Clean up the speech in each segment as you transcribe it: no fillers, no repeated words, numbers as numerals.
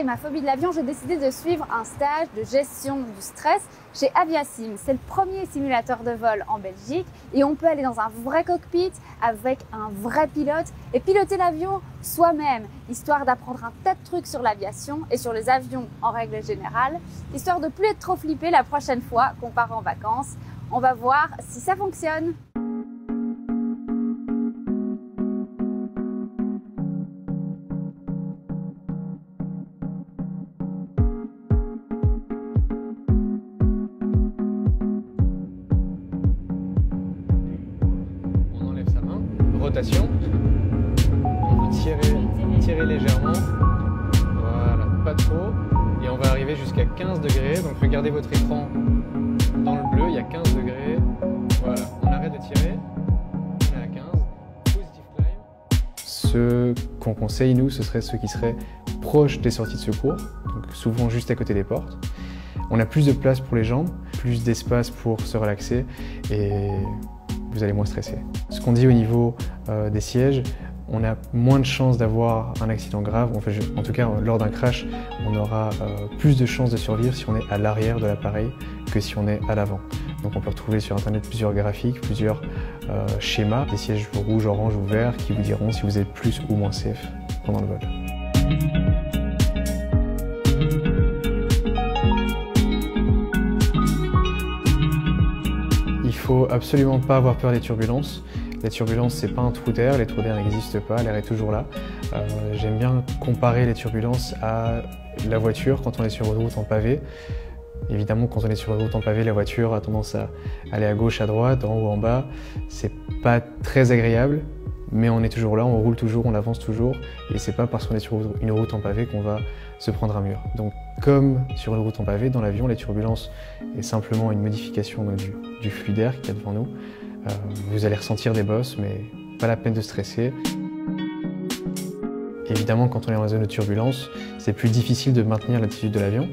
Ma phobie de l'avion, j'ai décidé de suivre un stage de gestion du stress chez Aviasim. C'est le premier simulateur de vol en Belgique et on peut aller dans un vrai cockpit avec un vrai pilote et piloter l'avion soi-même, histoire d'apprendre un tas de trucs sur l'aviation et sur les avions en règle générale, histoire de ne plus être trop flippé la prochaine fois qu'on part en vacances. On va voir si ça fonctionne. Rotation, on peut tirer légèrement, voilà, pas trop, et on va arriver jusqu'à 15 degrés, donc regardez votre écran dans le bleu, il y a 15 degrés, voilà, on arrête de tirer, on est à 15, positive climb. Ceux qu'on conseille, nous, ce seraient ceux qui seraient proches des sorties de secours, donc souvent juste à côté des portes. On a plus de place pour les jambes, plus d'espace pour se relaxer, et vous allez moins stresser. Ce qu'on dit au niveau des sièges, on a moins de chances d'avoir un accident grave. En tout cas, lors d'un crash, on aura plus de chances de survivre si on est à l'arrière de l'appareil que si on est à l'avant. Donc on peut retrouver sur internet plusieurs graphiques, plusieurs schémas, des sièges rouges, orange ou verts qui vous diront si vous êtes plus ou moins safe pendant le vol. Il faut absolument pas avoir peur des turbulences. Les turbulences, c'est pas un trou d'air, les trous d'air n'existent pas, l'air est toujours là. J'aime bien comparer les turbulences à la voiture quand on est sur une route en pavé. Évidemment, quand on est sur une route en pavé, la voiture a tendance à aller à gauche, à droite, en haut, en bas. C'est pas très agréable, mais on est toujours là, on roule toujours, on avance toujours. Et c'est pas parce qu'on est sur une route en pavé qu'on va se prendre un mur. Donc, comme sur une route en pavé, dans l'avion, les turbulences est simplement une modification du flux d'air qu'il y a devant nous. Vous allez ressentir des bosses, mais pas la peine de stresser. Évidemment, quand on est dans la zone de turbulence, c'est plus difficile de maintenir l'attitude de l'avion.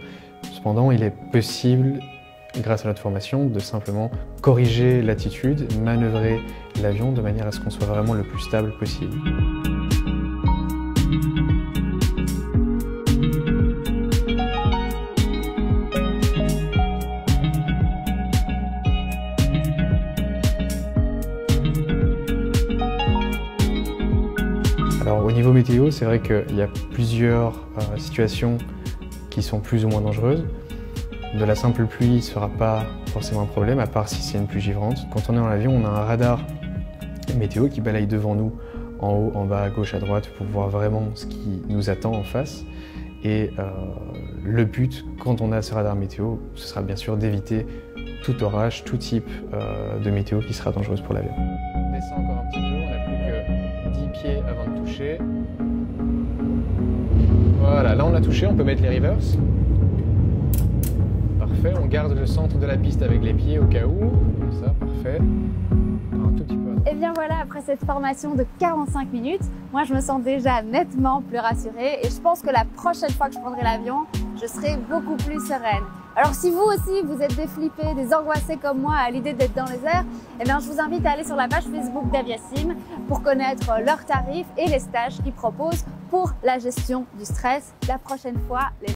Cependant, il est possible, grâce à notre formation, de simplement corriger l'attitude, manœuvrer l'avion de manière à ce qu'on soit vraiment le plus stable possible. Alors, au niveau météo, c'est vrai qu'il y a plusieurs situations qui sont plus ou moins dangereuses. De la simple pluie ne sera pas forcément un problème, à part si c'est une pluie givrante. Quand on est dans l'avion, on a un radar météo qui balaye devant nous, en haut, en bas, à gauche, à droite, pour voir vraiment ce qui nous attend en face. Et le but, quand on a ce radar météo, ce sera bien sûr d'éviter tout orage, tout type de météo qui sera dangereuse pour l'avion. On descend encore un petit peu, on n'a plus que 10 pieds avant de toucher. Voilà, là on a touché, on peut mettre les reverse. Parfait, on garde le centre de la piste avec les pieds au cas où. Comme ça, parfait. Un tout petit peu. Et bien voilà, après cette formation de 45 minutes, moi je me sens déjà nettement plus rassurée et je pense que la prochaine fois que je prendrai l'avion, je serai beaucoup plus sereine. Alors si vous aussi vous êtes des flippés, des angoissés comme moi à l'idée d'être dans les airs, eh bien je vous invite à aller sur la page Facebook d'Aviasim pour connaître leurs tarifs et les stages qu'ils proposent pour la gestion du stress. La prochaine fois, les